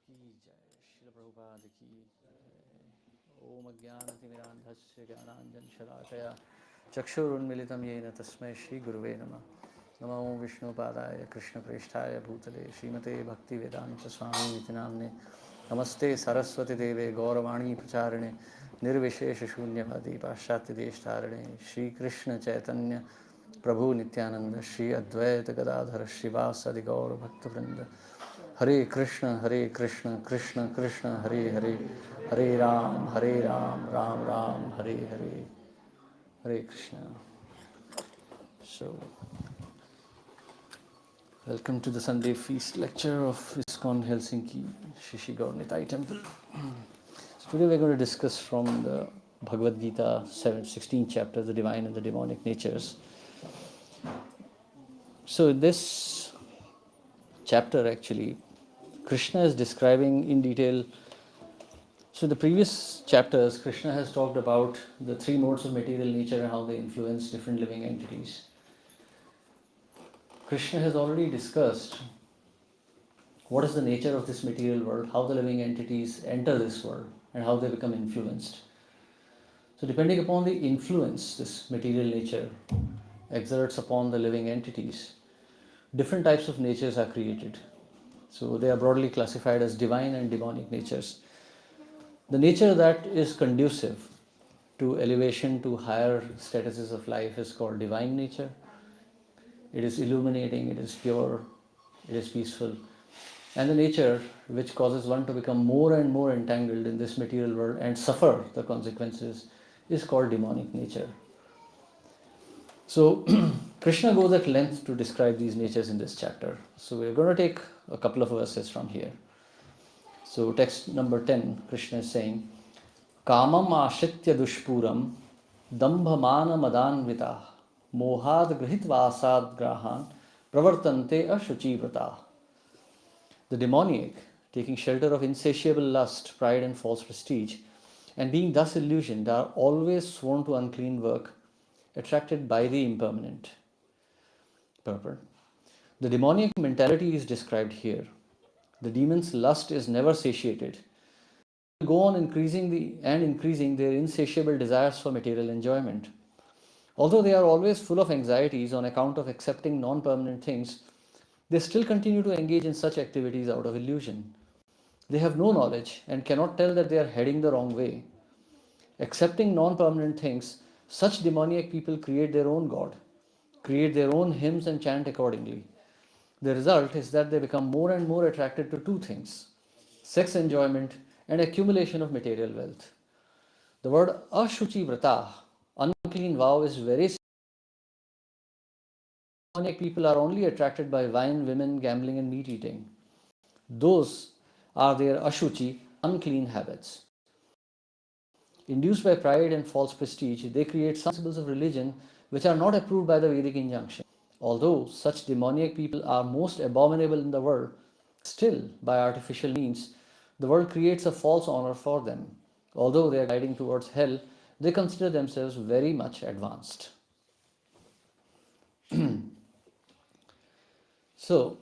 की जय श्रील प्रभुपाद की जय। ओम अज्ञानतिमिरान्धस्य ज्ञानाञ्जनशलाकया चक्षुरुन्मिलितं येन तस्मै श्रीगुरुवे नमः। नमो विष्णुपादाय कृष्णप्रेष्ठाय भूतले श्रीमते भक्तिवेदान्तस्वामिनिति नाम्ने। नमस्ते सरस्वतीदेवे गौरवाणी प्रचारिणे निर्विशेषशून्यवादी पाश्चात्यदेशतारिणे श्रीकृष्णचैतन्य प्रभु नित्यानंद श्री अद्वैत गदाधर श्रीवासदि गौरभक्तवृंद। हरे कृष्ण कृष्ण कृष्ण हरे हरे, हरे Ram Ram Ram Hare Hare, Hare Krishna. So, welcome to the Sunday Feast lecture of ISKCON Helsinki Shishi Gaur Nitai Temple. So today we are going to discuss from the Bhagavad Gita 16th chapter, the divine and the demonic natures. So in this chapter actually, Krishna is describing in detail. So the previous chapters, Krishna has talked about the three modes of material nature and how they influence different living entities. Krishna has already discussed what is the nature of this material world, how the living entities enter this world, and how they become influenced. So depending upon the influence this material nature exerts upon the living entities, different types of natures are created. So they are broadly classified as divine and demonic natures. The nature that is conducive to elevation to higher statuses of life is called divine nature. It is illuminating, it is pure, it is peaceful. And the nature which causes one to become more and more entangled in this material world and suffer the consequences is called demonic nature. So Krishna goes at length to describe these natures in this chapter. So we're going to take a couple of verses from here. So text number 10, Krishna is saying, Kamam ashritya dushpuram dambhamana madanvita mohad grihitva grahan pravartante ashuchi vrata. The demoniac, taking shelter of insatiable lust, pride and false prestige, and being thus illusioned, are always sworn to unclean work, attracted by the impermanent. Purport. The demoniac mentality is described here. The demon's lust is never satiated. They go on increasing their insatiable desires for material enjoyment. Although they are always full of anxieties on account of accepting non-permanent things, they still continue to engage in such activities out of illusion. They have no knowledge and cannot tell that they are heading the wrong way. Accepting non-permanent things, such demoniac people create their own god, create their own hymns and chant accordingly. The result is that they become more and more attracted to two things: sex enjoyment and accumulation of material wealth. The word ashuchi vrata, unclean vow, is very demoniac people are only attracted by wine, women, gambling and meat eating. Those are their ashuchi, unclean habits. Induced by pride and false prestige, they create some principles of religion which are not approved by the Vedic injunction. Although such demoniac people are most abominable in the world, still, by artificial means, the world creates a false honor for them. Although they are guiding towards hell, they consider themselves very much advanced. So,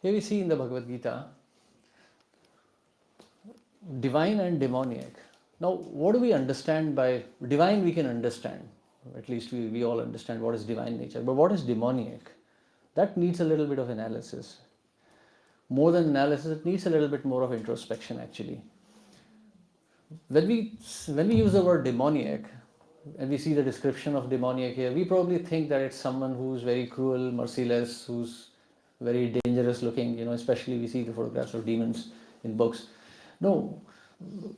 here we see in the Bhagavad Gita divine and demoniac. Now, what do we understand by divine? We can understand, at least we all understand what is divine nature, but what is demoniac? That needs a little bit of analysis. More than analysis, it needs a little bit more of introspection actually. When we use the word demoniac and we see the description of demoniac here, we probably think that it's someone who's very cruel, merciless, who's very dangerous looking, especially we see the photographs of demons in books. No,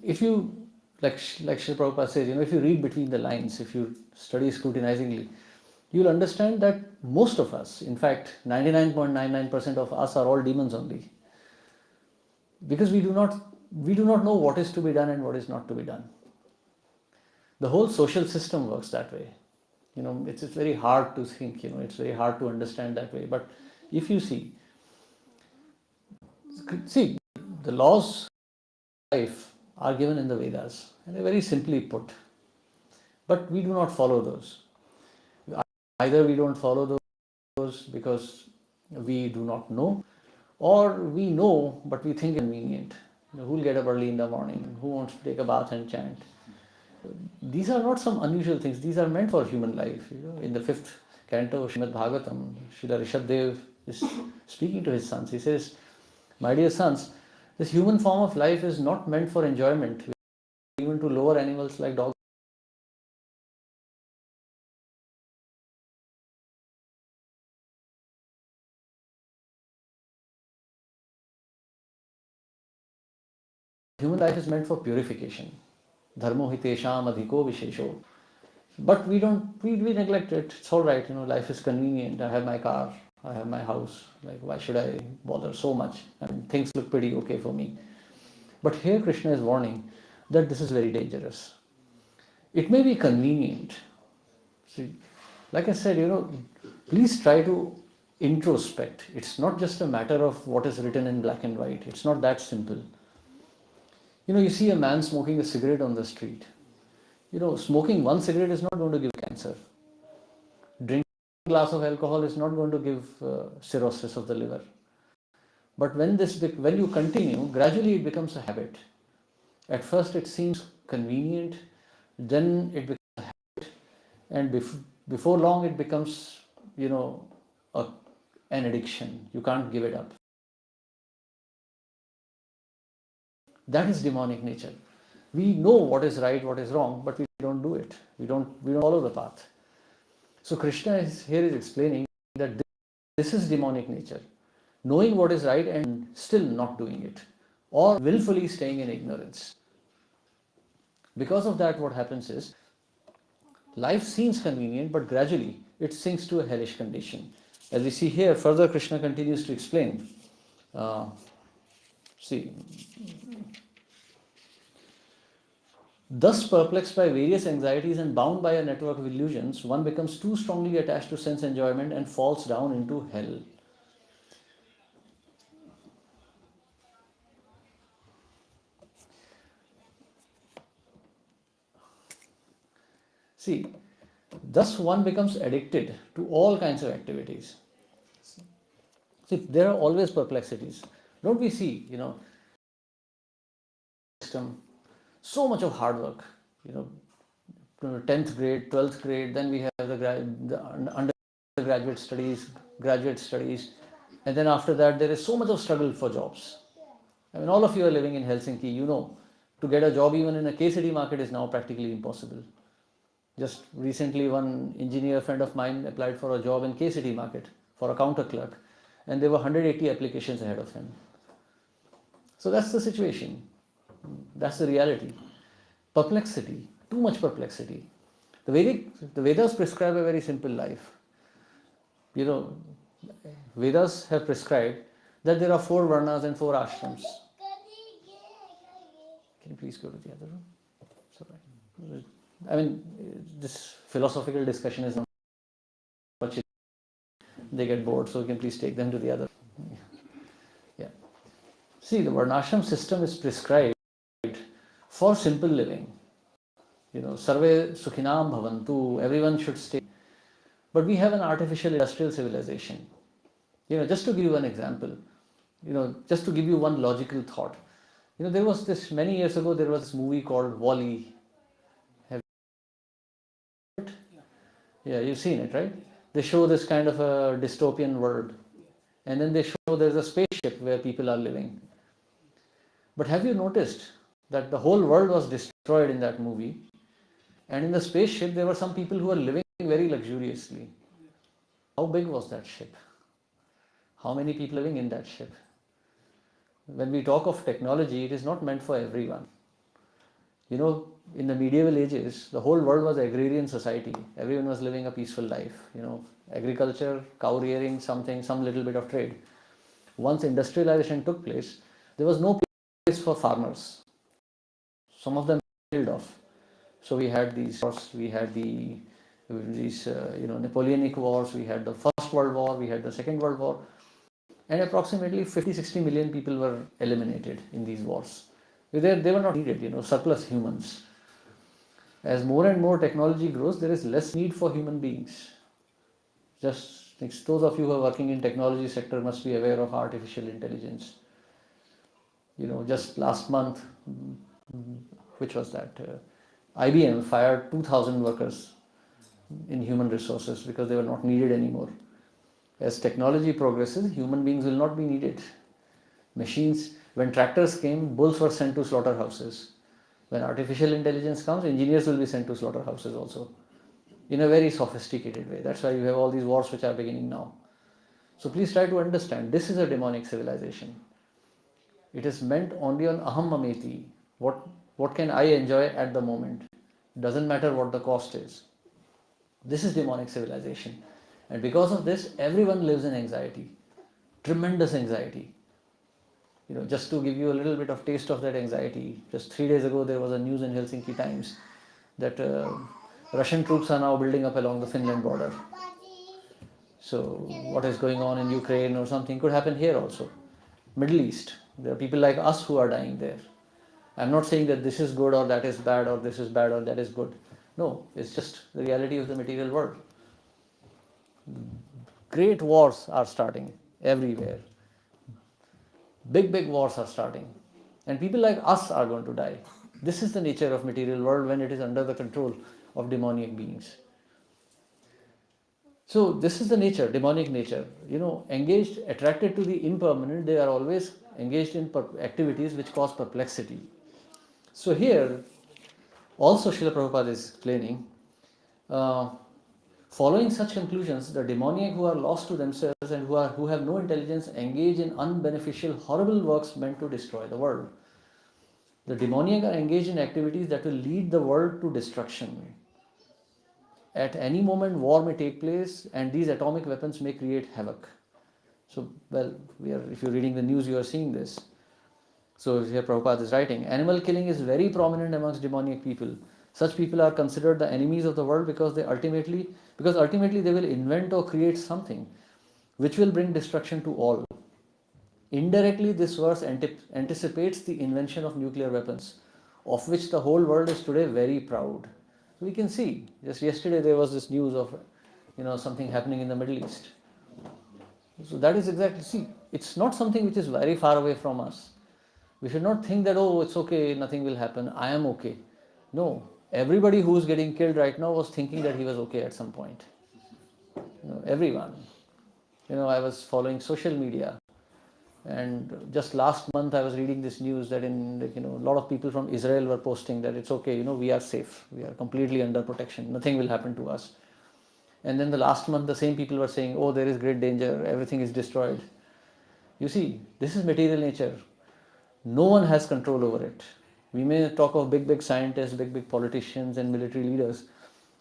if you, like Srila Prabhupada says, if you read between the lines, if you study scrutinizingly, you'll understand that most of us, in fact 99.99% of us, are all demons only. Because we do not know what is to be done and what is not to be done. The whole social system works that way. It's very hard to think, it's very hard to understand that way. But if you see, the laws of life are given in the Vedas and they're very simply put. But we do not follow those. Either we don't follow those because we do not know, Or we know, but we think it's convenient. Who'll get up early in the morning? Who wants to take a bath and chant? These are not some unusual things. These are meant for human life. In the fifth canto of Srimad Bhagavatam, Srila Rishabdev is speaking to his sons. He says, "My dear sons, this human form of life is not meant for enjoyment, even to lower animals like dogs. Human life is meant for purification. Dharmo hitesham adhiko vishesho. But we neglect it. It's all right, life is convenient. I have my car, I have my house. Like, why should I bother so much? I mean, things look pretty okay for me. But here Krishna is warning that this is very dangerous. It may be convenient. See, like I said, please try to introspect. It's not just a matter of what is written in black and white. It's not that simple. You see a man smoking a cigarette on the street. Smoking one cigarette is not going to give cancer. Drinking a glass of alcohol is not going to give cirrhosis of the liver. But when you continue, gradually it becomes a habit. At first it seems convenient, then it becomes a habit, and before long it becomes, an addiction. You can't give it up. That is demonic nature. We know what is right, what is wrong, but we don't do it. We don't follow the path. So Krishna is explaining that this is demonic nature. Knowing what is right and still not doing it, or willfully staying in ignorance. Because of that, what happens is, life seems convenient, but gradually it sinks to a hellish condition. As we see here, further Krishna continues to explain. Thus perplexed by various anxieties and bound by a network of illusions, one becomes too strongly attached to sense enjoyment and falls down into hell. See, thus one becomes addicted to all kinds of activities. See, there are always perplexities. Don't we see, system, so much of hard work, 10th grade, 12th grade, then we have the undergraduate studies, graduate studies, and then after that there is so much of struggle for jobs. I mean, all of you are living in Helsinki, to get a job even in a K-City market is now practically impossible. Just recently, one engineer friend of mine applied for a job in K-City market for a counter clerk, and there were 180 applications ahead of him. So that's the situation. That's the reality. Perplexity, too much perplexity. The Vedas prescribe a very simple life. Vedas have prescribed that there are 4 varnas and 4 ashrams. Can you please go to the other room? Sorry. I mean, this philosophical discussion is not much. They get bored, so you can please take them to the other. Yeah. See, the varnashram system is prescribed for simple living. Sarve sukhinam bhavantu, everyone should stay. But we have an artificial industrial civilization. Just to give you an example, just to give you one logical thought. There was many years ago, there was this movie called Wall-E. Have you seen it? Yeah, you've seen it, right? They show this kind of a dystopian world. And then they show there's a spaceship where people are living. But have you noticed that the whole world was destroyed in that movie? And in the spaceship, there were some people who were living very luxuriously. How big was that ship? How many people living in that ship? When we talk of technology, it is not meant for everyone. In the medieval ages, the whole world was agrarian society. Everyone was living a peaceful life. Agriculture, cow rearing, some little bit of trade. Once industrialization took place, there was no place for farmers. Some of them killed off. So we had these wars, we had these Napoleonic wars, we had the First World War, we had the Second World War, and approximately 50-60 million people were eliminated in these wars. They were not needed, surplus humans. As more and more technology grows, there is less need for human beings. Just Those of you who are working in technology sector must be aware of artificial intelligence. Just last month, which was that? IBM fired 2,000 workers in human resources because they were not needed anymore. As technology progresses, human beings will not be needed. Machines, when tractors came, bulls were sent to slaughterhouses. When artificial intelligence comes, engineers will be sent to slaughterhouses also, in a very sophisticated way. That's why you have all these wars which are beginning now. So please try to understand, this is a demonic civilization. It is meant only on aham mameti. What can I enjoy at the moment? Doesn't matter what the cost is. This is demonic civilization. And because of this, everyone lives in anxiety. Tremendous anxiety. Just to give you a little bit of taste of that anxiety, just 3 days ago there was a news in Helsinki Times that Russian troops are now building up along the Finland border. So what is going on in Ukraine or something could happen here also. Middle East, there are people like us who are dying there. I'm not saying that this is good or that is bad or this is bad or that is good. No, it's just the reality of the material world. Great wars are starting everywhere. Big wars are starting. And people like us are going to die. This is the nature of material world when it is under the control of demonic beings. So this is the nature, demonic nature. Engaged, attracted to the impermanent, they are always engaged in activities which cause perplexity. So here, also Srila Prabhupada is explaining, following such conclusions, the demoniac who are lost to themselves and who have no intelligence engage in unbeneficial, horrible works meant to destroy the world. The demoniac are engaged in activities that will lead the world to destruction. At any moment, war may take place, and these atomic weapons may create havoc. So, if you're reading the news, you are seeing this. So here Prabhupada is writing, animal killing is very prominent amongst demoniac people. Such people are considered the enemies of the world because ultimately they will invent or create something which will bring destruction to all. Indirectly, this verse anticipates the invention of nuclear weapons, of which the whole world is today very proud. So we can see, just yesterday there was this news of something happening in the Middle East. So that is exactly, it's not something which is very far away from us. We should not think that, oh, it's okay, nothing will happen, I am okay. No, everybody who is getting killed right now was thinking that he was okay at some point. Everyone. I was following social media, and just last month I was reading this news that a lot of people from Israel were posting that it's okay, we are safe, we are completely under protection, nothing will happen to us. And then the last month the same people were saying, oh, there is great danger, everything is destroyed. You see, this is material nature. No one has control over it. We may talk of big scientists, big politicians and military leaders,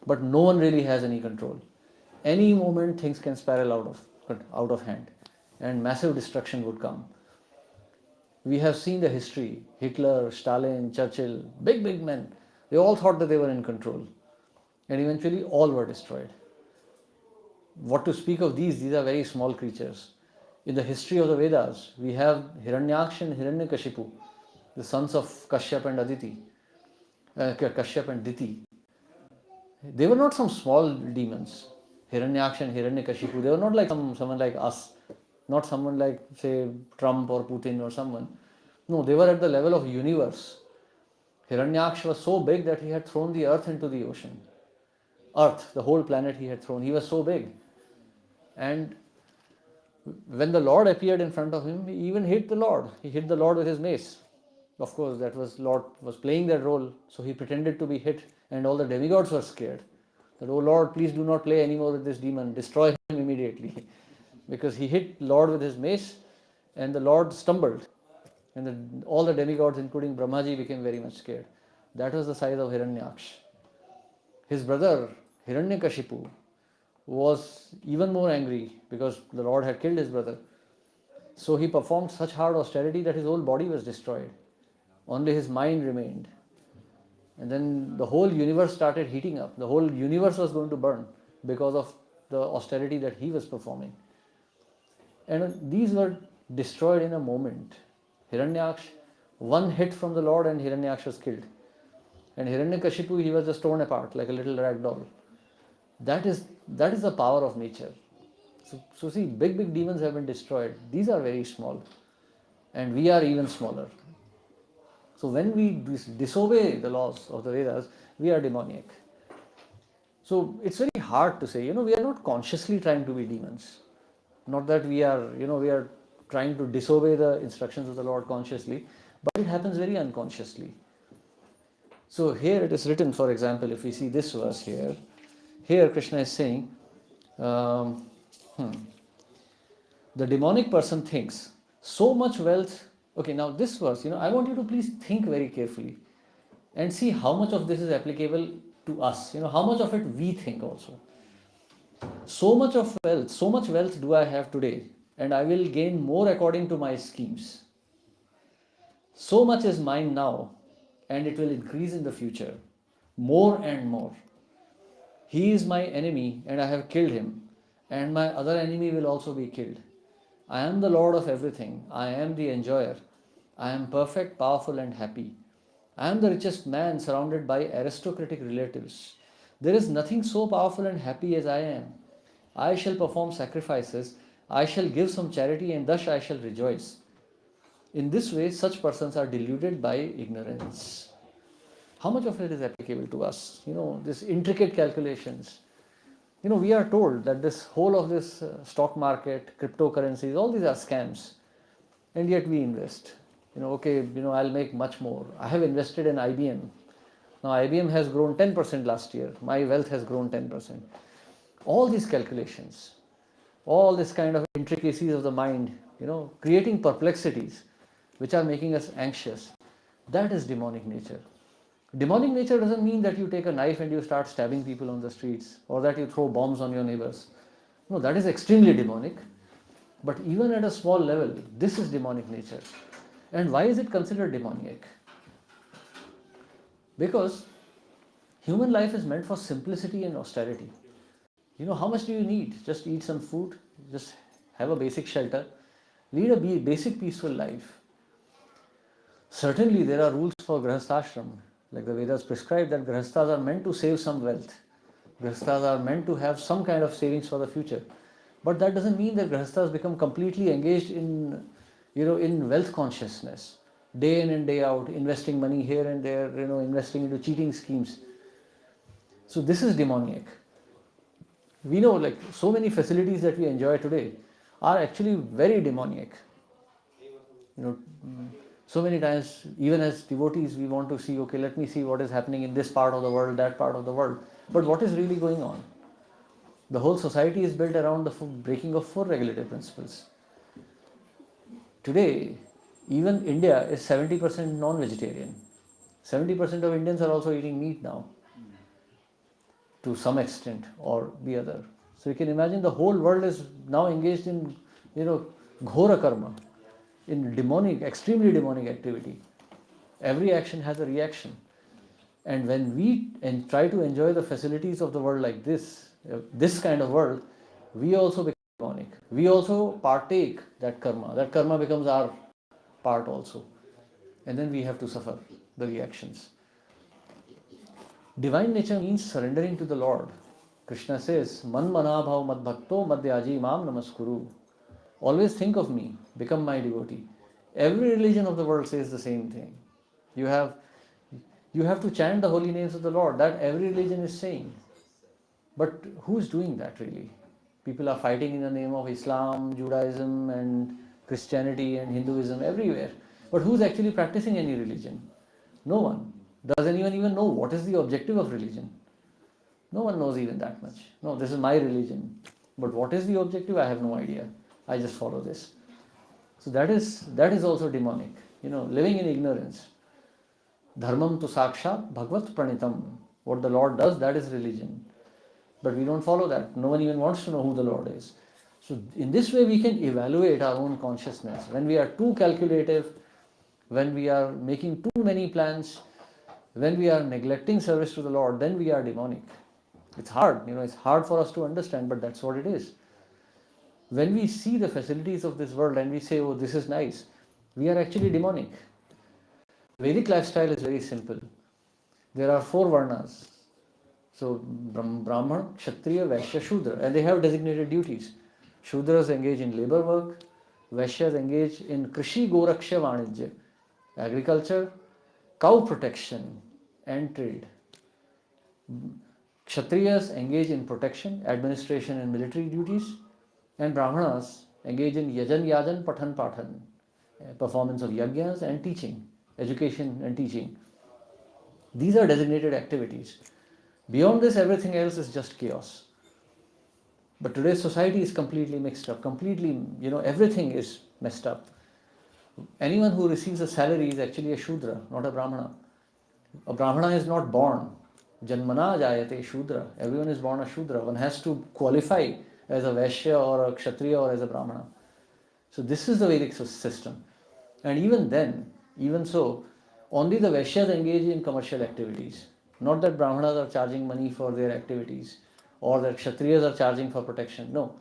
but no one really has any control. Any moment things can spiral out of hand and massive destruction would come. We have seen the history. Hitler, Stalin, Churchill, big men. They all thought that they were in control. And eventually all were destroyed. What to speak of these? These are very small creatures. In the history of the Vedas, we have Hiranyaksha and Hiranyakashipu, the sons of Kashyap and Kashyap and Diti. They were not some small demons. Hiranyaksha and Hiranyakashipu, they were not like someone like us, not someone like, say, Trump or Putin or someone. No, they were at the level of universe. Hiranyaksha was so big that he had thrown the earth into the ocean. Earth, the whole planet he had thrown. He was so big. And when the Lord appeared in front of him, he even hit the Lord. He hit the Lord with his mace. Of course, that was Lord was playing that role, so he pretended to be hit, and all the demigods were scared. That, oh Lord, please do not play anymore with this demon, destroy him immediately. Because he hit Lord with his mace, and the Lord stumbled. And all the demigods, including Brahmaji, became very much scared. That was the size of Hiranyaksha. His brother, Hiranyakashipu, was even more angry because the Lord had killed his brother. So he performed such hard austerity that his whole body was destroyed. Only his mind remained. And then the whole universe started heating up. The whole universe was going to burn because of the austerity that he was performing. And these were destroyed in a moment. Hiranyaksha, one hit from the Lord and Hiranyaksha was killed. And Hiranyakashipu, he was just torn apart like a little rag doll. That is the power of nature. So see, big demons have been destroyed. These are very small, and we are even smaller. So when we disobey the laws of the Vedas, we are demoniac. So it's very hard to say, we are not consciously trying to be demons. Not that we are trying to disobey the instructions of the Lord consciously, but it happens very unconsciously. So here it is written, for example, if we see this verse here Krishna is saying, um, the demonic person thinks so much wealth. Okay, now this verse, I want you to please think very carefully and see how much of this is applicable to us. How much of it we think also. So much wealth do I have today, and I will gain more according to my schemes. So much is mine now, and it will increase in the future, more and more. He is my enemy, and I have killed him, and my other enemy will also be killed. I am the Lord of everything. I am the enjoyer. I am perfect, powerful, and happy. I am the richest man surrounded by aristocratic relatives. There is nothing so powerful and happy as I am. I shall perform sacrifices. I shall give some charity, and thus I shall rejoice. In this way, such persons are deluded by ignorance. How much of it is applicable to us? This intricate calculations. We are told that this whole of this stock market, cryptocurrencies, all these are scams, and yet we invest. Okay, I'll make much more. I have invested in IBM. Now IBM has grown 10% last year. My wealth has grown 10%. All these calculations, all this kind of intricacies of the mind, creating perplexities which are making us anxious. That is demonic nature. Demonic nature doesn't mean that you take a knife and you start stabbing people on the streets, or that you throw bombs on your neighbors. No, that is extremely demonic. But even at a small level, this is demonic nature. And why is it considered demoniac? Because human life is meant for simplicity and austerity. How much do you need? Just eat some food, just have a basic shelter, lead a basic peaceful life. Certainly there are rules for grahasthashram, like the Vedas prescribe that grahasthas are meant to save some wealth. Grahasthas are meant to have some kind of savings for the future. But that doesn't mean that grahasthas become completely engaged in wealth consciousness, day in and day out, investing money here and there, investing into cheating schemes. So this is demoniac. We know, like, so many facilities that we enjoy today are actually very demoniac. So many times, even as devotees, we want to see, okay, let me see what is happening in this part of the world, that part of the world. But what is really going on? The whole society is built around the breaking of 4 regulative principles. Today, even India is 70% non-vegetarian. 70% of Indians are also eating meat now, to some extent or the other. So you can imagine the whole world is now engaged in, ghora karma, in demonic, extremely demonic activity. Every action has a reaction. And when we try to enjoy the facilities of the world like this kind of world, we also become demonic. We also partake that karma. That karma becomes our part also. And then we have to suffer the reactions. Divine nature means surrendering to the Lord. Krishna says, Man manabhav mad bhakto madhyaji mam namaskuru. Always think of me, become my devotee. Every religion of the world says the same thing. You have to chant the holy names of the Lord. That every religion is saying. But who's doing that really? People are fighting in the name of Islam, Judaism, and Christianity and Hinduism everywhere. But who's actually practicing any religion? No one. Does anyone even know what is the objective of religion? No one knows even that much. No, this is my religion. But what is the objective? I have no idea. I just follow this. So that is also demonic. Living in ignorance. Dharmam tu sakshat bhagvat pranitam. What the Lord does, that is religion. But we don't follow that. No one even wants to know who the Lord is. So in this way we can evaluate our own consciousness. When we are too calculative, when we are making too many plans, when we are neglecting service to the Lord, then we are demonic. It's hard, it's hard for us to understand, but that's what it is. When we see the facilities of this world and we say, oh, this is nice, we are actually demonic. Vedic lifestyle is very simple. There are 4 varnas. So Brahman, Kshatriya, Vaishya, Shudra, and they have designated duties. Shudras engage in labor work, Vaishyas engage in Krishi Goraksha Vanijya, agriculture, cow protection and trade. Kshatriyas engage in protection, administration and military duties, and Brahmanas engage in yajan yajan pathan pathan, performance of yajnas and teaching, education and teaching. These are designated activities. Beyond this, everything else is just chaos. But today's society is completely mixed up, completely, everything is messed up. Anyone who receives a salary is actually a Shudra, not a Brahmana. A Brahmana is not born. Janmana jayate Shudra. Everyone is born a Shudra. One has to qualify as a Vaishya or a Kshatriya or as a Brahmana. So this is the Vedic system. And even then, even so, only the Vaishyas engage in commercial activities. Not that Brahmanas are charging money for their activities or that Kshatriyas are charging for protection. No.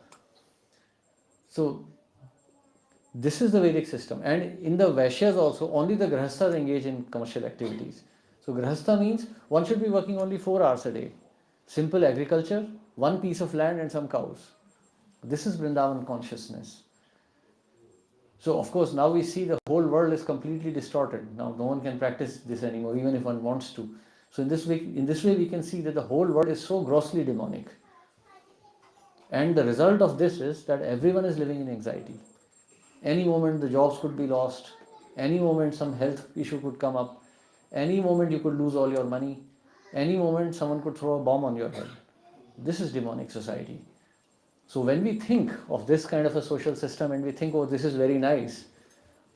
So this is the Vedic system. And in the Vaishyas also, only the Grahasthas engage in commercial activities. So Grahastha means one should be working only 4 hours a day. Simple agriculture, one piece of land and some cows. This is Vrindavan consciousness. So of course now we see the whole world is completely distorted. Now no one can practice this anymore, even if one wants to. So in this way we can see that the whole world is so grossly demonic. And the result of this is that everyone is living in anxiety. Any moment the jobs could be lost, any moment some health issue could come up, any moment you could lose all your money, any moment someone could throw a bomb on your head. This is demonic society. So when we think of this kind of a social system and we think, oh, this is very nice,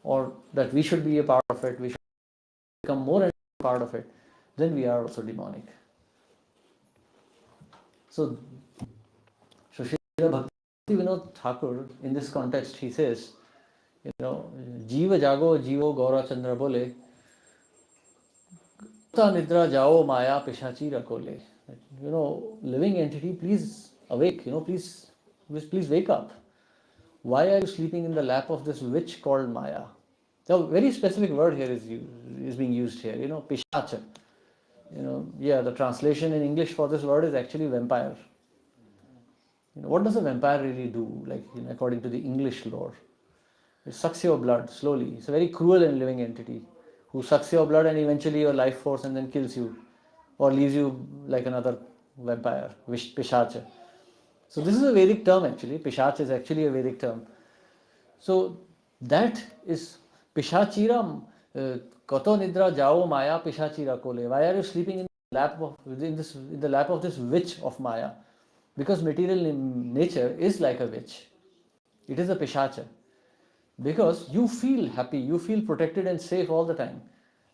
or that we should be a part of it, we should become more and more part of it, then we are also demonic. So Srila Bhakti Vinod Thakur, in this context, he says, Jiva Jago Jivo Gaura Chandra Bole, Ta Nidra Jao Maya Pishachi Rakole. Living entity, please awake, please wake up. Why are you sleeping in the lap of this witch called Maya? So a very specific word here is being used here, Pishacha. The translation in English for this word is actually vampire. What does a vampire really do, according to the English lore? It sucks your blood slowly. It's a very cruel and living entity who sucks your blood and eventually your life force and then kills you or leaves you like another vampire, Pishacha. So this is a Vedic term actually. Pishach is actually a Vedic term. So that is Pishachiram Kato Nidra Jao Maya Pishachira Kole. Why are you sleeping in the lap of this witch of Maya? Because material nature is like a witch. It is a Pishacha. Because you feel happy, you feel protected and safe all the time.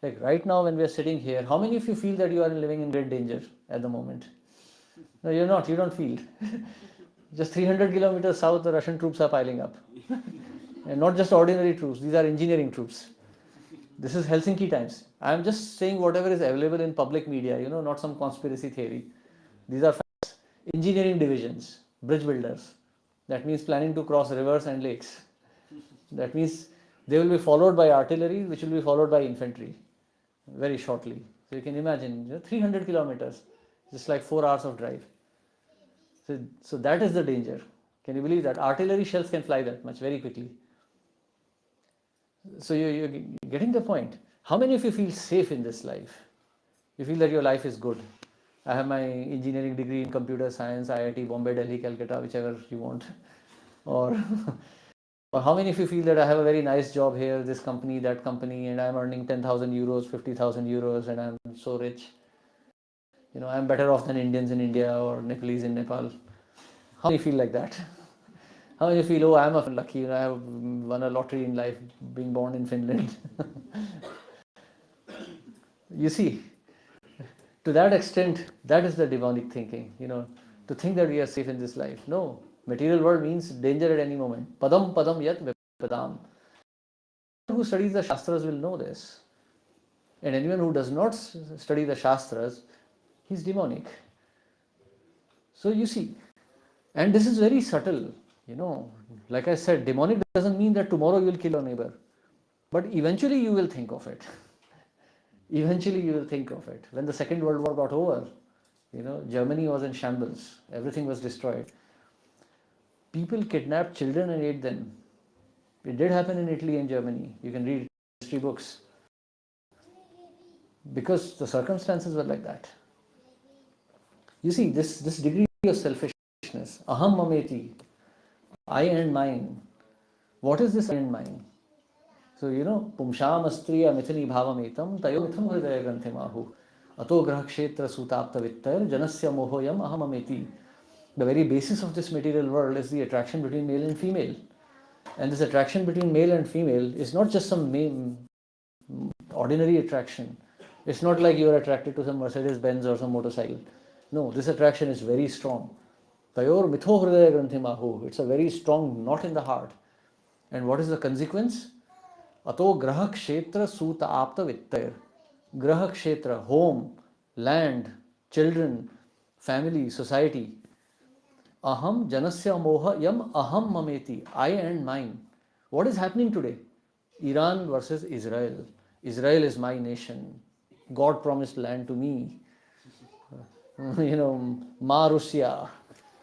Like right now when we are sitting here, how many of you feel that you are living in great danger at the moment? No, you're not, you don't feel. Just 300 kilometers south, the Russian troops are piling up. And not just ordinary troops, these are engineering troops. This is Helsinki times. I am just saying whatever is available in public media, not some conspiracy theory. These are facts. Engineering divisions, bridge builders. That means planning to cross rivers and lakes. That means they will be followed by artillery, which will be followed by infantry very shortly. So you can imagine 300 kilometers, just like 4 hours of drive. So that is the danger. Can you believe that? Artillery shells can fly that much very quickly. So you're getting the point. How many of you feel safe in this life? You feel that your life is good. I have my engineering degree in computer science, IIT, Bombay, Delhi, Calcutta, whichever you want. Or how many of you feel that I have a very nice job here, this company, that company, and I'm earning 10,000 euros, 50,000 euros, and I'm so rich. I'm better off than Indians in India or Nepalese in Nepal. How many feel like that? How many feel, oh, I'm lucky, I have won a lottery in life being born in Finland? You see, to that extent, that is the demonic thinking, to think that we are safe in this life. No, material world means danger at any moment. Padam padam yat vipadam. Anyone who studies the Shastras will know this. And anyone who does not study the Shastras, he's demonic. So you see, and this is very subtle, like I said, demonic doesn't mean that tomorrow you will kill your neighbor. But eventually you will think of it. Eventually you will think of it. When the Second World War got over, Germany was in shambles. Everything was destroyed. People kidnapped children and ate them. It did happen in Italy and Germany. You can read history books. Because the circumstances were like that. You see, this degree of selfishness, aham mameti, I and mine. What is this I and mine? So, pumsham astriya mithili bhavametam tayo mitham hridaya granthemahu. Ato grah kshetra sutapta vittayar janasya mohoyam ahamameti. The very basis of this material world is the attraction between male and female. And this attraction between male and female is not just some ordinary attraction. It's not like you are attracted to some Mercedes Benz or some motorcycle. No, this attraction is very strong. Tayor mitho hridaya granthemahu. It's a very strong knot in the heart. And what is the consequence? Ato graha kshetra suta apta vittayar. Graha kshetra, home, land, children, family, society. Aham janasya moha yam aham mameti. I and mine. What is happening today? Iran versus Israel. Israel is my nation. God promised land to me. Ma Russia,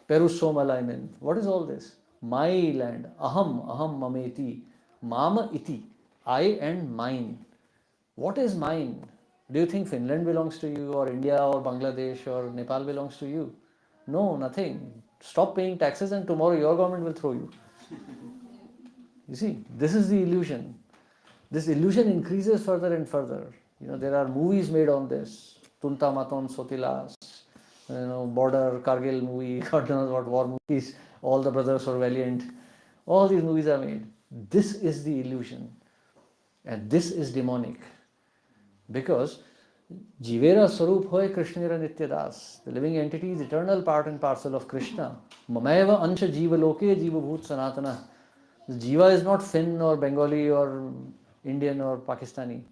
Perusoma alignment. What is all this? My land. Aham mameti. Mama iti. I and mine. What is mine? Do you think Finland belongs to you, or India, or Bangladesh, or Nepal belongs to you? No, nothing. Stop paying taxes and tomorrow your government will throw you. You see, this is the illusion. This illusion increases further and further. There are movies made on this. Tunta Maton Sotilas, Border, Kargil movie, God knows what war movies, All the Brothers Were Valiant. All these movies are made. This is the illusion. And this is demonic. Because Jivera Sarup Hoy Krishnera Nityadas, the living entity is eternal part and parcel of Krishna. Mamayava Ansha Jiva Loke Jiva Bhut Sanatana. The Jiva is not Finn or Bengali or Indian or Pakistani.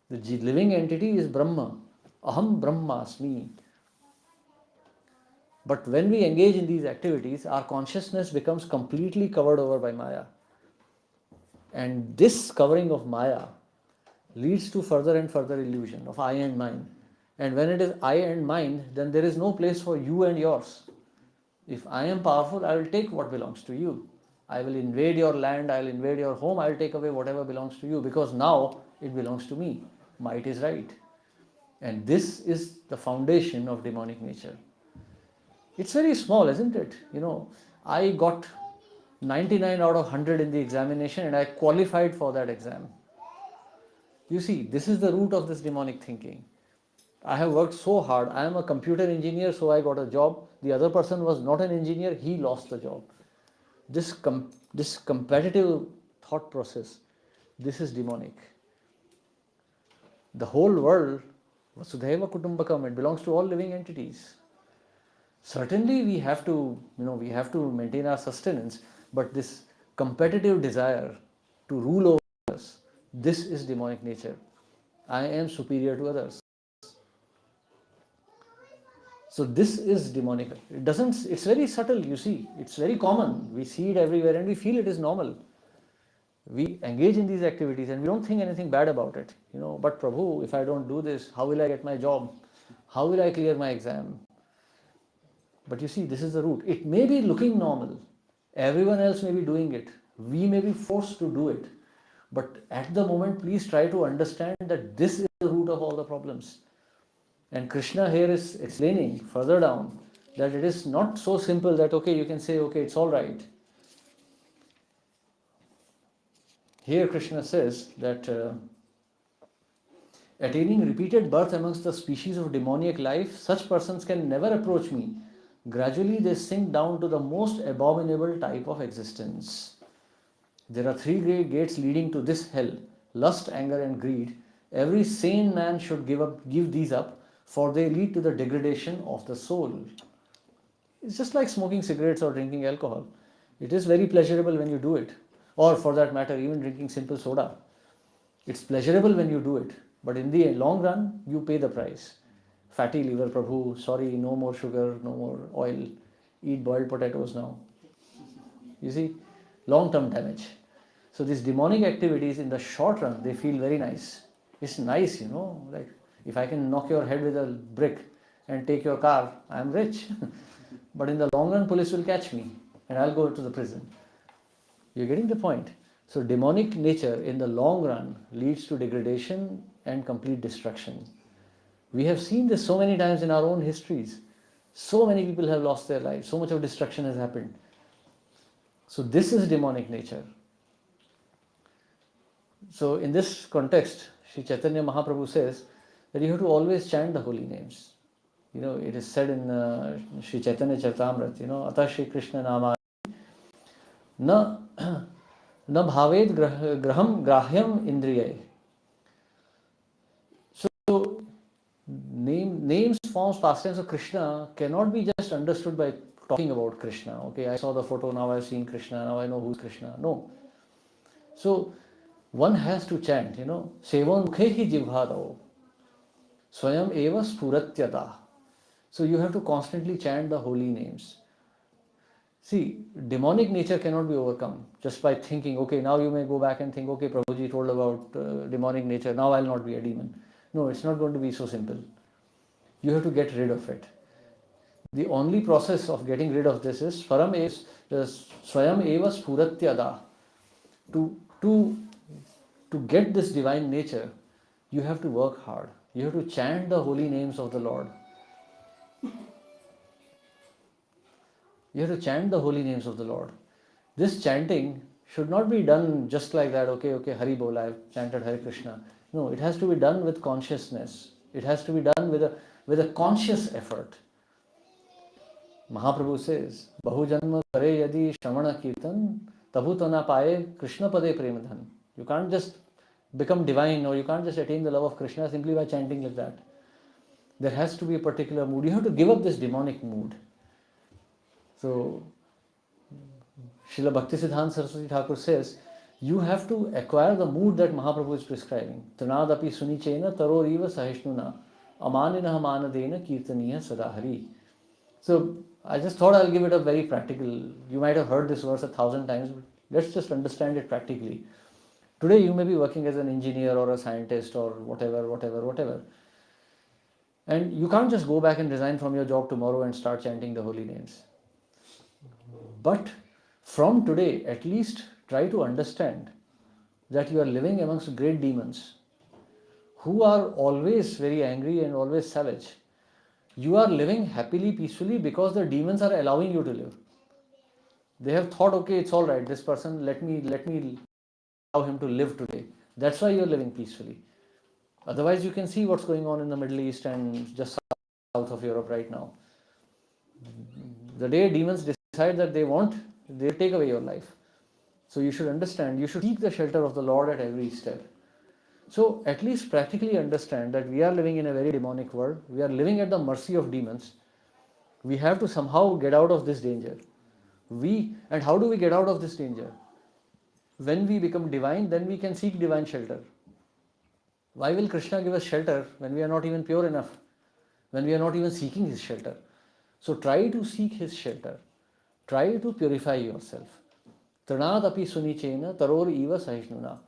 The living entity is Brahma. Aham Brahmasmi. But when we engage in these activities, our consciousness becomes completely covered over by Maya. And this covering of Maya leads to further and further illusion of I and mine. And when it is I and mine, then there is no place for you and yours. If I am powerful, I will take what belongs to you. I will invade your land, I will invade your home, I will take away whatever belongs to you, because now it belongs to me. Might is right. And this is the foundation of demonic nature. It's very small, isn't it? I got 99 out of 100 in the examination and I qualified for that exam. You see, this is the root of this demonic thinking. I have worked so hard. I am a computer engineer, so I got a job. The other person was not an engineer, he lost the job. This competitive thought process, this is demonic. The whole world, Vasudhaiva Kutumbakam, it belongs to all living entities. Certainly we have to maintain our sustenance, but this competitive desire to rule over us, this is demonic nature. I am superior to others. So this is demonic. It's very subtle, you see. It's very common. We see it everywhere and we feel it is normal. We engage in these activities and we don't think anything bad about it. But Prabhu, if I don't do this, how will I get my job? How will I clear my exam? But you see, this is the root. It may be looking normal. Everyone else may be doing it. We may be forced to do it. But at the moment, please try to understand that this is the root of all the problems. And Krishna here is explaining further down that it is not so simple that, you can say, it's all right. Here Krishna says that attaining repeated birth amongst the species of demoniac life, such persons can never approach me. Gradually they sink down to the most abominable type of existence. There are 3 great gates leading to this hell: lust, anger and greed. Every sane man should give these up, for they lead to the degradation of the soul. It's just like smoking cigarettes or drinking alcohol. It is very pleasurable when you do it. Or for that matter, even drinking simple soda. It's pleasurable when you do it. But in the long run, you pay the price. Fatty liver, Prabhu, sorry, no more sugar, no more oil. Eat boiled potatoes now. You see, long-term damage. So these demonic activities in the short run, they feel very nice. It's nice, like if I can knock your head with a brick and take your car, I am rich. But in the long run, police will catch me. and I'll go to the prison. You're getting the point. So demonic nature in the long run leads to degradation and complete destruction. We have seen this so many times in our own histories. So many people have lost their lives. So much of destruction has happened. So this is demonic nature. So in this context, Sri Chaitanya Mahaprabhu says that you have to always chant the holy names. It is said in Sri Chaitanya Charitamrita, Ata Shri Krishna Nama na na bhaved graham grahyam indriyai. So names, forms, pastimes of Krishna cannot be just understood by talking about Krishna. Okay, I saw the photo, now I've seen Krishna, now I know who's Krishna. No. So one has to chant, Sevan mukhe jibhadao swayam eva spuratyata. So you have to constantly chant the holy names. See, demonic nature cannot be overcome just by thinking, okay, now you may go back and think, okay, Prabhuji told about demonic nature, now I'll not be a demon. No, it's not going to be so simple. You have to get rid of it. The only process of getting rid of this is swayam eva spuratyada. To get this divine nature, you have to work hard. You have to chant the holy names of the Lord. You have to chant the holy names of the Lord. This chanting should not be done just like that, okay, Hari Bol, I've chanted Hare Krishna. No, it has to be done with consciousness. It has to be done with a conscious effort. Mahaprabhu says, Bahu janma kare yadi shramana kirtan, tabhu to na paye Krishna pade premadhan. You can't just become divine, or you can't just attain the love of Krishna simply by chanting like that. There has to be a particular mood. You have to give up this demonic mood. So, Srila Bhaktisiddhanta Saraswati Thakur says, you have to acquire the mood that Mahaprabhu is prescribing. Tanadapi sunichena taroriva sahishnuna amaninaha manadena kirtaniya sadahari. So, I just thought I'll give it a very practical. You might have heard this verse 1,000 times, but let's just understand it practically. Today you may be working as an engineer or a scientist or whatever. And you can't just go back and resign from your job tomorrow and start chanting the holy names. But from today, at least try to understand that you are living amongst great demons who are always very angry and always savage. You are living happily, peacefully because the demons are allowing you to live. They have thought, okay, it's all right, this person, let me allow him to live today. That's why you're living peacefully. Otherwise, you can see what's going on in the Middle East and just south of Europe right now. The day demons decide that they'll take away your life. So you should understand, you should seek the shelter of the Lord at every step. So at least practically understand that we are living in a very demonic world. We are living at the mercy of demons. We have to somehow get out of this danger. And how do we get out of this danger? When we become divine, then we can seek divine shelter. Why will Krishna give us shelter when we are not even pure enough? When we are not even seeking his shelter? So try to seek his shelter. Try to purify yourself. Tranadapi sunichena taror eva sahishnuna.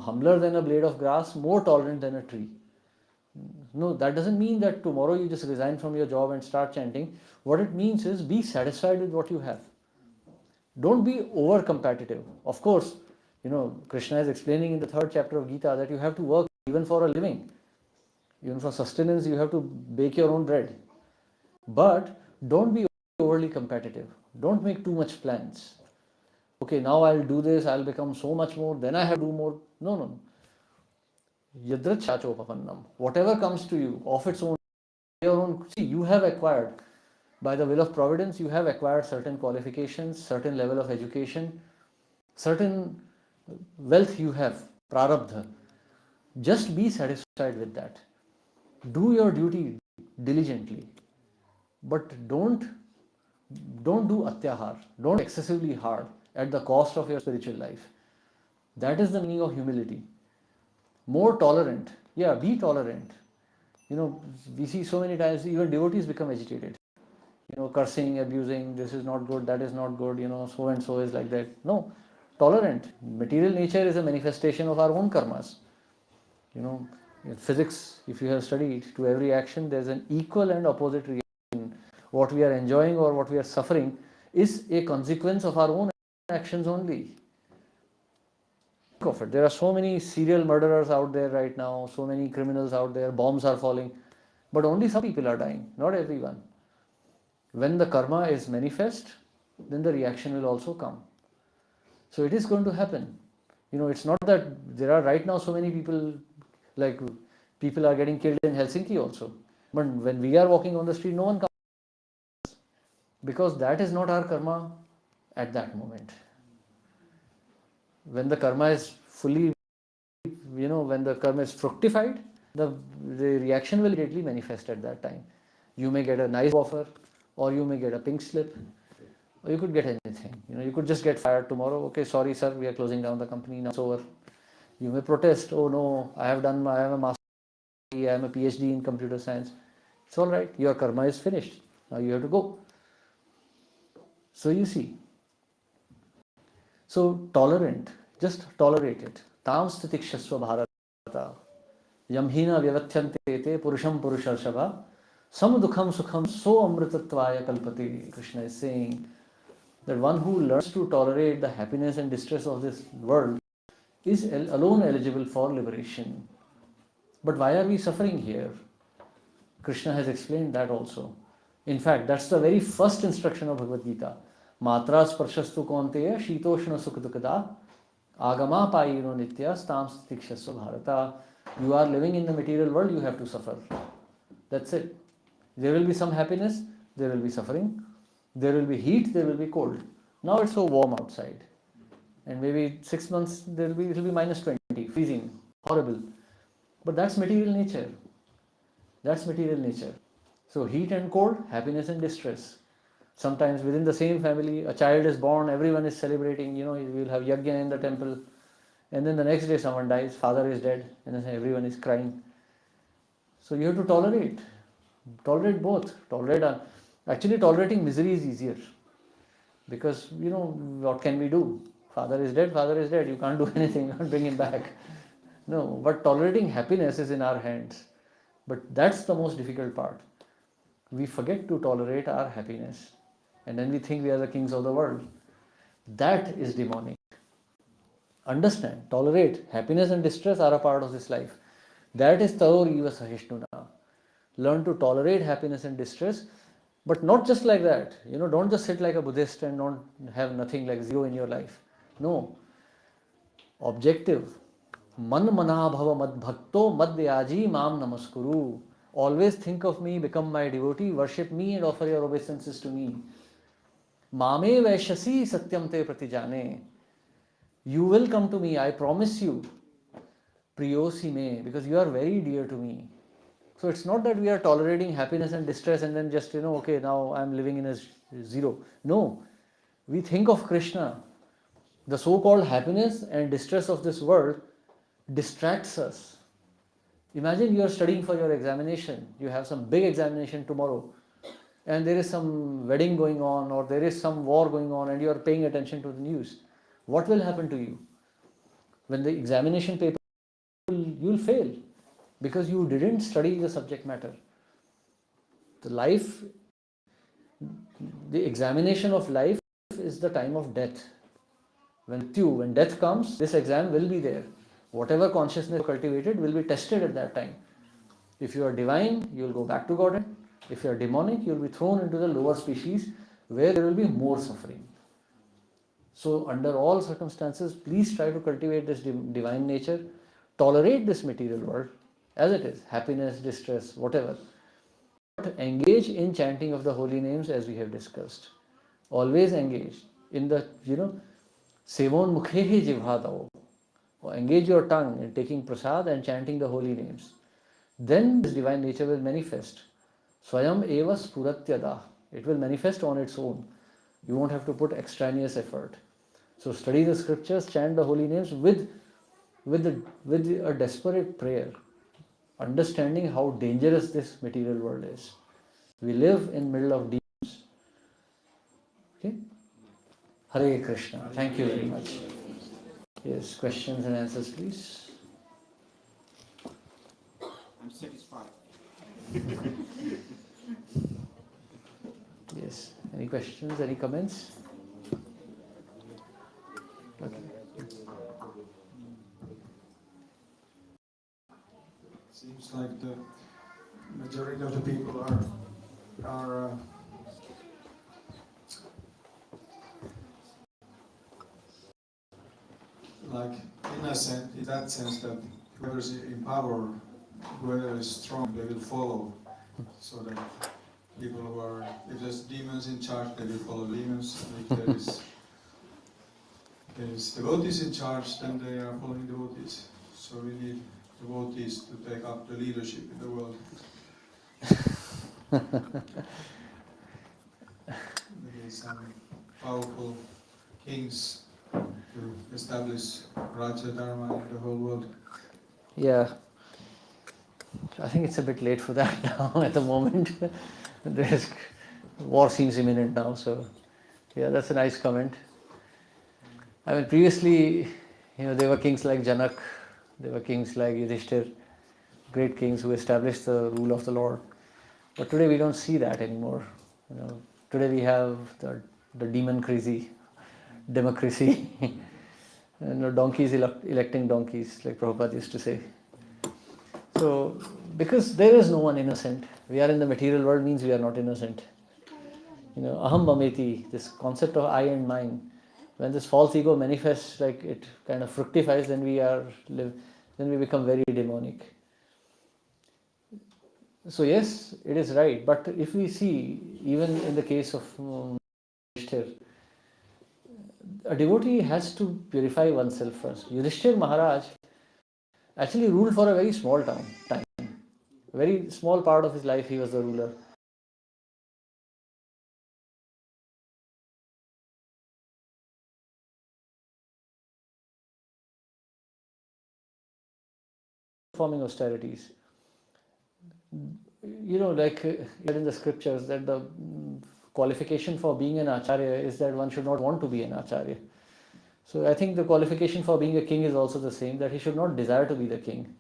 Humbler than a blade of grass, more tolerant than a tree. No, that doesn't mean that tomorrow you just resign from your job and start chanting. What it means is be satisfied with what you have. Don't be over competitive. Of course, Krishna is explaining in the 3rd chapter of Gita that you have to work even for a living. Even for sustenance, you have to bake your own bread. But don't be overly competitive. Don't make too much plans. Okay, now I'll do this, I'll become so much more, then I have to do more. No. Yadrat chachopapannam. Whatever comes to you of its own, see, you have acquired, by the will of providence, you have acquired certain qualifications, certain level of education, certain wealth you have, prarabdha. Just be satisfied with that. Do your duty diligently. But don't do atyahar. Don't excessively hard at the cost of your spiritual life. That is the meaning of humility. More tolerant. Yeah, be tolerant. We see so many times even devotees become agitated. Cursing, abusing, this is not good, that is not good, so and so is like that. No, tolerant. Material nature is a manifestation of our own karmas. In physics, if you have studied, to every action there's an equal and opposite reaction. What we are enjoying or what we are suffering is a consequence of our own actions only. Think of it. There are so many serial murderers out there right now, so many criminals out there, bombs are falling, but only some people are dying, not everyone. When the karma is manifest, then the reaction will also come. So it is going to happen. It's not that there are right now so many people, like people are getting killed in Helsinki also. But when we are walking on the street, no one comes, because that is not our karma at that moment. When the karma is fully, when the karma is fructified, the reaction will immediately manifest at that time. You may get a nice offer, or you may get a pink slip, or you could get anything. You could just get fired tomorrow. Okay, sorry sir, we are closing down the company, now it's over. You may protest, oh no, I have a master, I am a PhD in computer science. It's all right, your karma is finished, now you have to go. So you see, so tolerant, just tolerate it. Tam stitikshasva bharata yamhina vyavathyante te purusham purushashabha sam dukham sukham so amritatvaya kalpati. Krishna is saying that one who learns to tolerate the happiness and distress of this world is alone eligible for liberation. But why are we suffering here? Krishna has explained that also. In fact, that's the very first instruction of Bhagavad Gita. Matra sparshastu kaunteya shitoshna sukhdukada agama payino nitya stam stikshasva bharata. You are living in the material world, you have to suffer. That's it. There will be some happiness, there will be suffering. There will be heat, there will be cold. Now it's so warm outside. And maybe 6 months it will be minus 20, freezing, horrible. But that's material nature. That's material nature. So heat and cold, happiness and distress. Sometimes within the same family, a child is born, everyone is celebrating, you will have yajna in the temple. And then the next day someone dies, father is dead, and then everyone is crying. So you have to tolerate. Tolerate both. Actually, tolerating misery is easier. Because, what can we do? Father is dead, you can't do anything, you can't bring him back. No, but tolerating happiness is in our hands. But that's the most difficult part. We forget to tolerate our happiness. And then we think we are the kings of the world. That is demonic. Understand, tolerate. Happiness and distress are a part of this life. That is Taur Eva Sahishnuna. Learn to tolerate happiness and distress, but not just like that. Don't just sit like a Buddhist and don't have nothing, like zero in your life. No. Objective. Man mana bhava mad bhakto madhyaji mam namaskuru. Always think of me, become my devotee, worship me and offer your obeisances to me. Mame vaishasi satyam te pratijane. You will come to me, I promise you. Priyosi me, because you are very dear to me. So it's not that we are tolerating happiness and distress and then just, okay, now I'm living in a zero. No, we think of Krishna. The so-called happiness and distress of this world distracts us. Imagine you are studying for your examination. You have some big examination tomorrow and there is some wedding going on or there is some war going on and you are paying attention to the news. What will happen to you? When the examination paper, you will fail because you didn't study the subject matter. The examination of life is the time of death. When death comes, this exam will be there. Whatever consciousness cultivated will be tested at that time. If you are divine, you will go back to Godhead. If you are demonic, you will be thrown into the lower species where there will be more suffering. So under all circumstances, please try to cultivate this divine nature. Tolerate this material world as it is, happiness, distress, whatever. But engage in chanting of the holy names as we have discussed. Always engage in the, Sevon mukhehi jivhadao. Engage your tongue in taking prasad and chanting the holy names. Then this divine nature will manifest. Swayam eva spuratyada. It will manifest on its own. You won't have to put extraneous effort. So study the scriptures, chant the holy names with a desperate prayer, understanding how dangerous this material world is. We live in middle of demons. Okay? Hare Krishna. Thank you very much. Yes, questions and answers, please. I'm satisfied. Yes. Any questions? questions, any comments? Okay. Seems like the majority of the people are like innocent in that sense that whoever's in power, whoever is strong, they will follow. So that people who are, if there's demons in charge, they will follow demons. And if there is devotees in charge, then they are following devotees. So we need devotees to take up the leadership in the world. We need some powerful kings to establish Raja Dharma in the whole world. Yeah, I think it's a bit late for that now at the moment. There's, war seems imminent now, so yeah, that's a nice comment. I mean, previously, there were kings like Janak, there were kings like Yudhishthir, great kings who established the rule of the Lord. But today we don't see that anymore. Today we have the demon crazy democracy. Donkeys electing donkeys, like Prabhupada used to say. So, because there is no one innocent, we are in the material world means we are not innocent. Aham mameti, this concept of I and mine, when this false ego manifests, like it kind of fructifies, then we become very demonic. So yes, it is right. But if we see, even in the case of Yudhishthir, a devotee has to purify oneself first. Yudhishthir Maharaj actually ruled for a very small time. A very small part of his life he was the ruler. Performing austerities. Like in the scriptures, that the qualification for being an acharya is that one should not want to be an acharya. So I think the qualification for being a king is also the same, that he should not desire to be the king.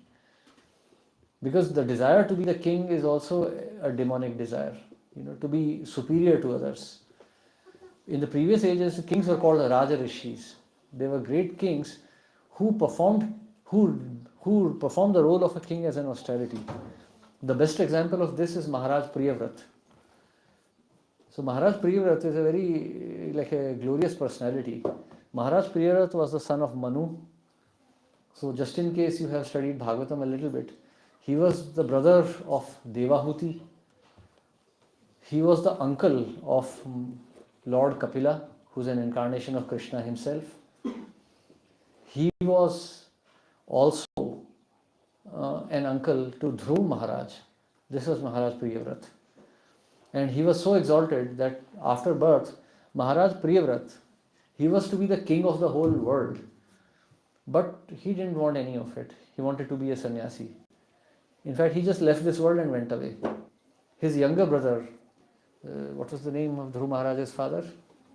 Because the desire to be the king is also a demonic desire, to be superior to others. In the previous ages, the kings were called Raja Rishis. They were great kings who performed the role of a king as an austerity. The best example of this is Maharaj Priyavrat. So Maharaj Priyavrat is a very a glorious personality. Maharaj Priyavrat was the son of Manu. So just in case you have studied Bhagavatam a little bit, he was the brother of Devahuti. He was the uncle of Lord Kapila, who's an incarnation of Krishna himself. He was also an uncle to Dhruv Maharaj. This was Maharaj Priyavrat. And he was so exalted that after birth, Maharaj Priyavrat, he was to be the king of the whole world. But he didn't want any of it. He wanted to be a sannyasi. In fact, he just left this world and went away. His younger brother, what was the name of Dhruv Maharaj's father?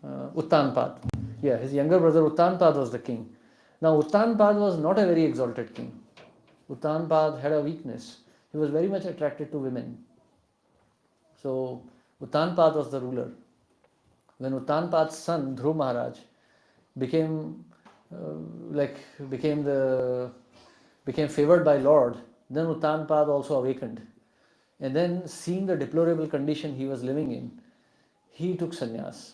Uttanpad. Yeah, his younger brother Uttanpad was the king. Now, Uttanpad was not a very exalted king. Uttanpad had a weakness. He was very much attracted to women. So, Uttanpad was the ruler. When Uttanpad's son, Dhruv Maharaj, became favored by Lord, then Uttanpad also awakened. And then, seeing the deplorable condition he was living in, he took sannyas.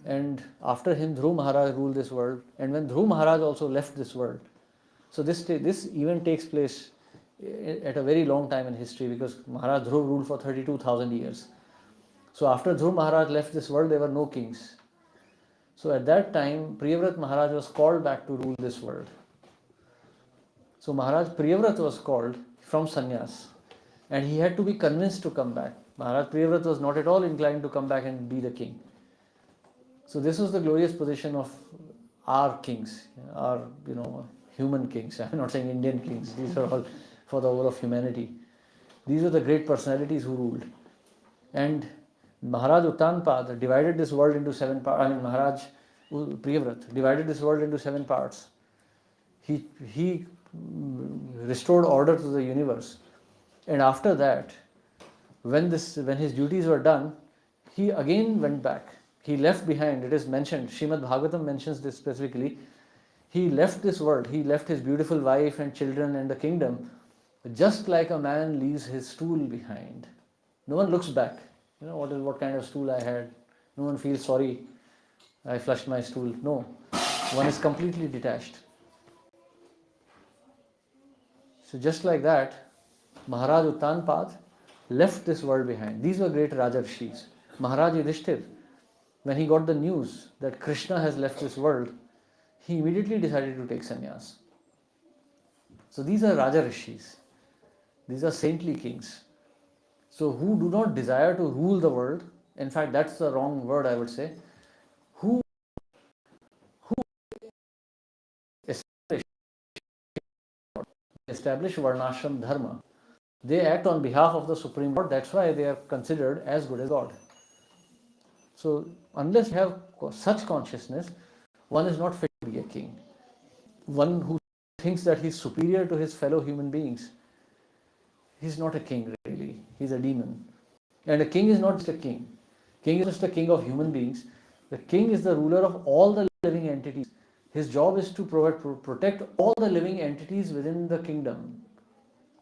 And after him, Dhruv Maharaj ruled this world. And when Dhruv Maharaj also left this world, so this event takes place at a very long time in history, because Maharaj Dhruv ruled for 32,000 years. So after Dhruv Maharaj left this world, there were no kings. So at that time, Priyavrat Maharaj was called back to rule this world. So Maharaj Priyavrat was called from sannyas, and he had to be convinced to come back. Maharaj Priyavrat was not at all inclined to come back and be the king. So this was the glorious position of our kings, our human kings. I'm not saying Indian kings. These are all for the whole of humanity. These are the great personalities who ruled. And Maharaj Uttanpad divided this world into 7 parts. Maharaj Priyavrat divided this world into 7 parts. He restored order to the universe. And after that, when his duties were done, he again went back. He left behind, it is mentioned, Srimad Bhagavatam mentions this specifically. He left this world, he left his beautiful wife and children and the kingdom, just like a man leaves his stool behind. No one looks back. What kind of stool I had. No one feels sorry, I flushed my stool. No, one is completely detached. So just like that, Maharaj Uttanpad left this world behind. These were great Rajarshis. Maharaj Yudhishthir, when he got the news that Krishna has left this world, he immediately decided to take sannyas. So these are Rajarishis. These are saintly kings. So who do not desire to rule the world. In fact, that's the wrong word, I would say. Who establish Varnashram Dharma. They act on behalf of the Supreme Lord. That's why they are considered as good as God. So unless you have such consciousness, one is not fit to be a king. One who thinks that he's superior to his fellow human beings, he's not a king really. He's a demon. And a king is not just a king. King is just a king of human beings. The king is the ruler of all the living entities. His job is to protect all the living entities within the kingdom.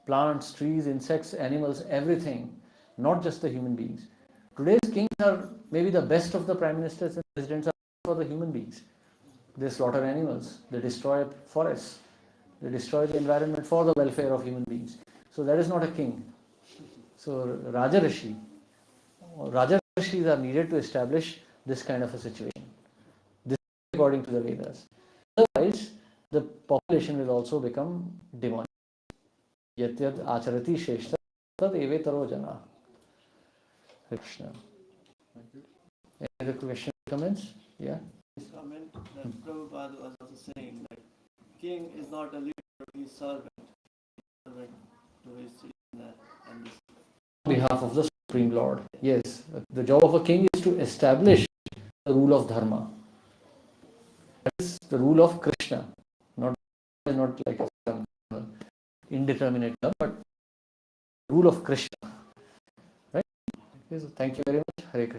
Plants, trees, insects, animals, everything. Not just the human beings. Today's kings are maybe the best of the prime ministers and presidents are for the human beings. They slaughter animals. They destroy forests. They destroy the environment for the welfare of human beings. So that is not a king. So Rajarshi are needed to establish this kind of a situation. This is according to the Vedas. Otherwise, the population will also become demonic. Yat yat acharati sheshta tad evetaro jana. Krishna. Any other questions, comments? Yeah. This comment that Prabhupada was also saying that king is not a leader, he is servant. Servant to his and this. On behalf of the Supreme Lord. Yes. The job of a king is to establish the rule of Dharma. That is the rule of Krishna. Not like some indeterminate term, but rule of Krishna. Right? Okay, so thank you very much. Hare Krishna.